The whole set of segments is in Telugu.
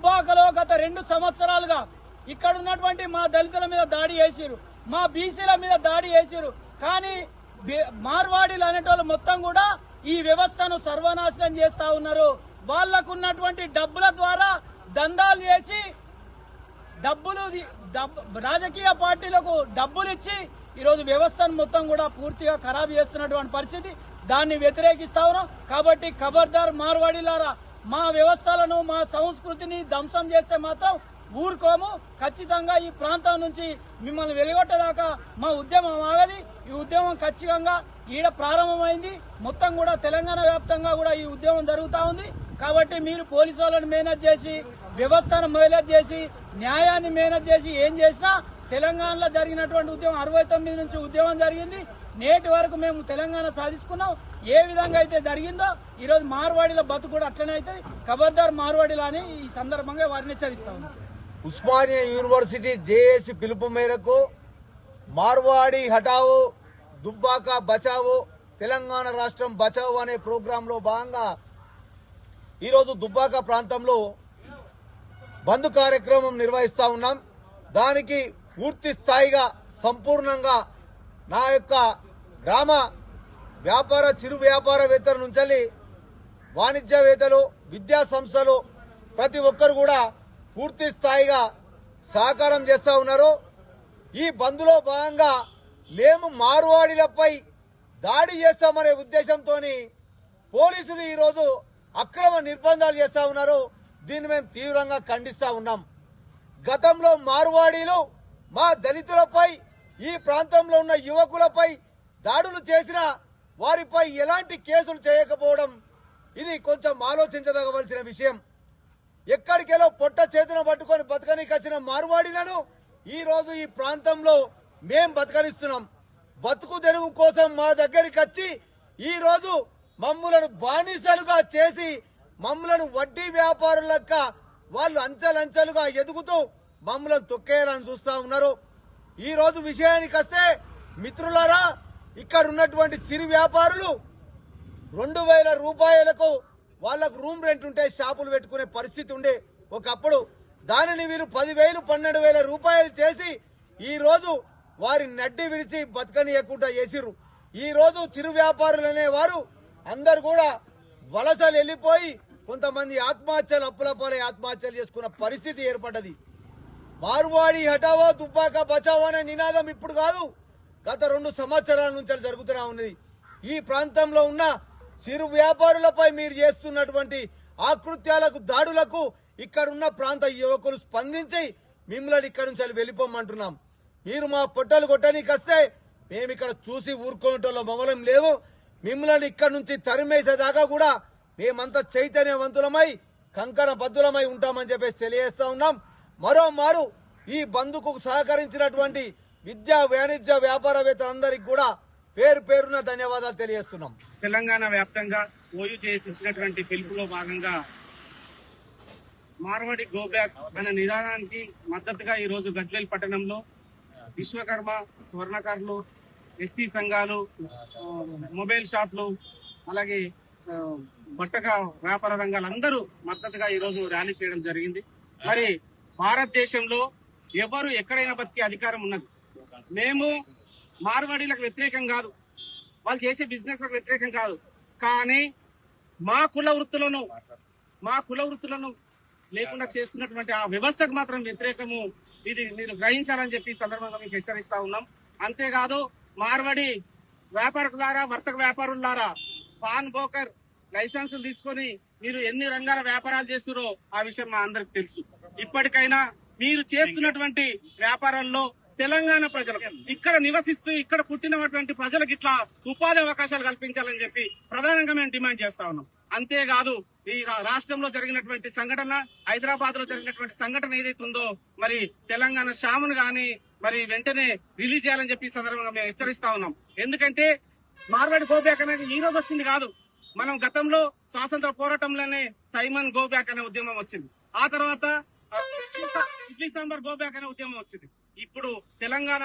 దుబ్బాకలో గత 2 సంవత్సరాలుగా ఇక్కడ ఉన్నటువంటి మా దళితుల మీద దాడి చేసిరు, మా బీసీల మీద దాడి చేసిరు. కానీ మార్వాడీలు అనేటోళ్ళు మొత్తం కూడా ఈ వ్యవస్థను సర్వనాశనం చేస్తా ఉన్నారు. వాళ్లకున్నటువంటి డబ్బుల ద్వారా దందాలు చేసి రాజకీయ పార్టీలకు డబ్బులు ఇచ్చి ఈరోజు వ్యవస్థను మొత్తం కూడా పూర్తిగా ఖరాబు చేస్తున్నటువంటి పరిస్థితి. దాన్ని వ్యతిరేకిస్తా ఉన్నాం. కాబట్టి ఖబర్దార్ మార్వాడీలారా, మా వ్యవస్థలను మా సంస్కృతిని ధ్వంసం చేస్తే మాత్రం ఊరుకోము. ఖచ్చితంగా ఈ ప్రాంతం నుంచి మిమ్మల్ని వెలుగొట్టదాకా మా ఉద్యమం ఆగది. ఈ ఉద్యమం ఖచ్చితంగా ఈడ ప్రారంభమైంది. మొత్తం కూడా తెలంగాణ వ్యాప్తంగా కూడా ఈ ఉద్యమం జరుగుతూ ఉంది. కాబట్టి మీరు పోలీసు వాళ్ళని మేనేజ్ చేసి, వ్యవస్థను మేనేజ్ చేసి, న్యాయాన్ని మేనేజ్ చేసి ఏం చేసినా తెలంగాణలో జరిగినటువంటి ఉద్యమం 69 నుంచి ఉద్యమం జరిగింది. నేటి వరకు మేము తెలంగాణ సాధించుకున్నాం. ఏ విధంగా అయితే జరిగిందో ఈరోజు మార్వాడీల బతుకు కూడా అట్లనే అవుతుంది. ఖబర్దార్ మార్వాడీలు అని ఈ సందర్భంగా వారిని హెచ్చరిస్తా ఉన్నాం. ఉస్మానియా యూనివర్సిటీ జేఏసీ పిలుపు మేరకు మార్వాడి హటావో దుబ్బాక బచావో తెలంగాణ రాష్ట్రం బచావో అనే ప్రోగ్రాంలో భాగంగా ఈరోజు దుబ్బాక ప్రాంతంలో బంద్ కార్యక్రమం నిర్వహిస్తా ఉన్నాం. దానికి పూర్తి స్థాయిగా సంపూర్ణంగా నా యొక్క గ్రామ చిరు వ్యాపారవేత్తల నుంచి వాణిజ్యవేత్తలు, విద్యా సంస్థలు ప్రతి ఒక్కరు కూడా పూర్తి స్థాయిగా సహకారం చేస్తా ఉన్నారు. ఈ బంద్లో భాగంగా మేము మార్వాడీలపై దాడి చేస్తామనే ఉద్దేశంతో పోలీసులు ఈరోజు అక్రమ నిర్బంధాలు చేస్తా ఉన్నారు. దీన్ని మేము తీవ్రంగా ఖండిస్తా ఉన్నాం. గతంలో మార్వాడీలు మా దళితులపై, ఈ ప్రాంతంలో ఉన్న యువకులపై దాడులు చేసిన వారిపై ఎలాంటి కేసులు చేయకపోవడం ఇది కొంచెం ఆలోచించదగవలసిన విషయం. ఎక్కడికెలో పొట్ట చేతున పట్టుకొని బతకనికి వచ్చిన మార్వాడీలను ఈ రోజు ఈ ప్రాంతంలో మేం బతకనిస్తున్నాం. బతుకు తెరువు కోసం మా దగ్గరికి వచ్చి ఈ రోజు మమ్ములను బానిసలుగా చేసి మమ్ములను వడ్డీ వ్యాపారులక్క వాళ్ళు అంచెలంచెలుగా ఎదుగుతూ మమ్మలను తొక్కేయాలని చూస్తా ఉన్నారు. ఈ రోజు విషయానికి వస్తే మిత్రులారా, ఇక్కడ ఉన్నటువంటి చిరు వ్యాపారులు 2000 రూపాయలకు వాళ్ళకు రూమ్ రెంట్ ఉంటే షాపులు పెట్టుకునే పరిస్థితి ఉండే ఒకప్పుడు. దానిని వీరు 10,000 12,000 రూపాయలు చేసి ఈ రోజు వారి నడ్డి విడిచి బతకనీయకుండా చేసిర్రు. ఈ రోజు చిరు వ్యాపారులు అనేవారు అందరు కూడా వలసలు వెళ్లిపోయి కొంతమంది ఆత్మహత్యలు, అప్పులపాలై ఆత్మహత్యలు చేసుకున్న పరిస్థితి ఏర్పడ్డది. మార్వాడి హటావో దుబ్బాక బచావో అనే నినాదం ఇప్పుడు కాదు, గత 2 సంవత్సరాల నుంచి జరుగుతూనే ఉన్నది. ఈ ప్రాంతంలో ఉన్న చిరు వ్యాపారులపై మీరు చేస్తున్నటువంటి ఆకృత్యాలకు, దాడులకు ఇక్కడున్న ప్రాంత యువకులు స్పందించి మిమ్మల్ని ఇక్కడ నుంచి వెళ్ళిపోమంటున్నాం. మీరు మా పొట్టలు కొట్టడానికి వస్తే మేము ఇక్కడ చూసి ఊరుకోవటంలో మమ్మలం లేవు. మిమ్మల్ని ఇక్కడ నుంచి తరిమేసేదాకా కూడా మేమంతా చైతన్యవంతులమై కంకణ బద్దులమై ఉంటామని చెప్పేసి తెలియజేస్తా ఉన్నాం. మరోమారు ఈ బంద్కు సహకరించినటువంటి విద్యా, వాణిజ్య, వ్యాపారవేత్తలందరికీ కూడా పేరు పేరున ధన్యవాదాలు తెలియజేస్తున్నాం. తెలంగాణ వ్యాప్తంగా ఓయూ చేసి ఇచ్చినటువంటి పిలుపులో భాగంగా మార్వాడి గో బ్యాక్ అనే నినాదానికి మద్దతుగా ఈ రోజు గజ్వేల్ పట్టణంలో విశ్వకర్మ, స్వర్ణకారులు, ఎస్సీ సంఘాలు, మొబైల్ షాపులు, అలాగే బట్టగా వ్యాపార రంగాలందరూ మద్దతుగా ఈ రోజు ర్యాలీ చేయడం జరిగింది. మరి భారతదేశంలో ఎవరు ఎక్కడైనా బతికే అధికారం ఉన్నది. మేము మార్వాడీలకు వ్యతిరేకం కాదు, వాళ్ళు చేసే బిజినెస్ లకు వ్యతిరేకం కాదు. కానీ మా కుల వృత్తులను లేకుండా చేస్తున్నటువంటి ఆ వ్యవస్థకు మాత్రం వ్యతిరేకము. ఇది మీరు గ్రహించాలని చెప్పి సందర్భంగా మీకు హెచ్చరిస్తా ఉన్నాం. అంతేకాదు మార్వాడి వ్యాపారులారా, వర్తక వ్యాపారులారా, పాన్ బ్రోకర్ లైసెన్సులు తీసుకొని మీరు ఎన్ని రంగాల వ్యాపారాలు చేస్తున్నారో ఆ విషయం మా అందరికి తెలుసు. ఇప్పటికైనా మీరు చేస్తున్నటువంటి వ్యాపారాల్లో తెలంగాణ ప్రజలు, ఇక్కడ నివసిస్తూ ఇక్కడ పుట్టినటువంటి ప్రజలకు ఇట్లా ఉపాధి అవకాశాలు కల్పించాలని చెప్పి ప్రధానంగా మేము డిమాండ్ చేస్తా ఉన్నాం. అంతేకాదు ఈ రాష్ట్రంలో జరిగినటువంటి సంఘటన, హైదరాబాద్ లో జరిగినటువంటి సంఘటన ఏదైతే ఉందో మరి తెలంగాణ షామును గాని మరి వెంటనే రిలీజ్ చేయాలని చెప్పి సందర్భంగా మేము హెచ్చరిస్తా ఉన్నాం. ఎందుకంటే మార్వాడి గో బ్యాక్ అనేది ఈ రోజు వచ్చింది కాదు. మనం గతంలో స్వాతంత్ర పోరాటంలోనే సైమన్ గో బ్యాక్ అనే ఉద్యమం వచ్చింది. ఆ తర్వాత ఇడ్లీ సాంబార్ గో బ్యాక్ అనే ఉద్యమం వచ్చింది. ఇప్పుడు తెలంగాణ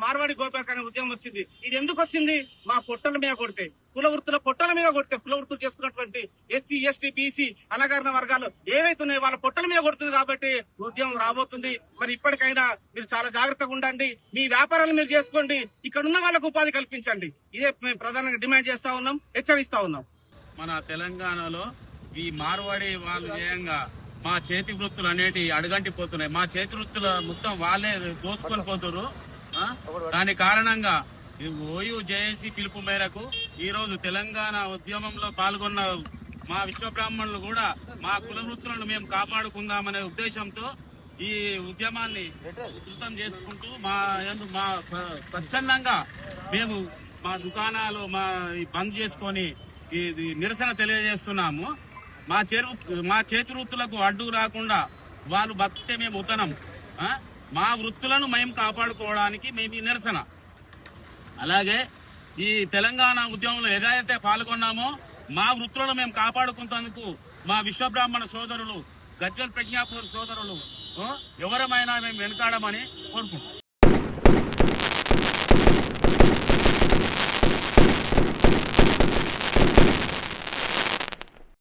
మార్వాడి గో బ్యాక్ అనే ఉద్యమం వచ్చింది. ఇది ఎందుకు వచ్చింది? మా పొట్టల మీద కొడితే, కుల వృత్తుల పొట్టల మీద కొడితే కుల వృత్తులు చేసుకున్నటువంటి ఎస్సీ ఎస్టీ బీసీ అణగారిన వర్గాలు ఏవైతున్నాయో వాళ్ళ పొట్టల మీద కొడుతుంది కాబట్టి ఉద్యమం రాబోతుంది. మరి ఇప్పటికైనా మీరు చాలా జాగ్రత్తగా ఉండండి, మీ వ్యాపారాలు మీరు చేసుకోండి, ఇక్కడ ఉన్న వాళ్ళకు ఉపాధి కల్పించండి. ఇదే మేము ప్రధానంగా డిమాండ్ చేస్తా ఉన్నాం, హెచ్చరిస్తా ఉన్నాం. మన తెలంగాణలో ఈ మార్వాడి వాళ్ళు చేయంగా మా చేతి వృత్తులు అనేటి అడుగంటిపోతున్నాయి. మా చేతి వృత్తుల మొత్తం వాళ్ళే దోచుకొని పోతున్నారు. దాని కారణంగా ఓయూ జేఏసీ పిలుపు మేరకు ఈ రోజు తెలంగాణ ఉద్యమంలో పాల్గొన్న మా విశ్వబ్రాహ్మణులు కూడా మా కుల వృత్తులను మేము కాపాడుకుందామనే ఉద్దేశంతో ఈ ఉద్యమాన్ని ఉధృతం చేసుకుంటూ మా స్వచ్ఛందంగా మేము మా దుకాణాలు బంద్ చేసుకొని ఇది నిరసన తెలియజేస్తున్నాము. మా చేతి వృత్తులకు అడ్డు రాకుండా వాళ్ళు బతికితే మేము ఉతనం, మా వృత్తులను మేము కాపాడుకోవడానికి మేము ఈ నిరసన. అలాగే ఈ తెలంగాణ ఉద్యమంలో ఏదైతే పాల్గొన్నామో మా వృత్తులను మేము కాపాడుకున్నందుకు మా విశ్వబ్రాహ్మణ సోదరులు, గజ్వెల్ ప్రజ్ఞాపూర్ సోదరులు ఎవరమైనా మేము వెనుకాడమని కోరుకుంటున్నాం.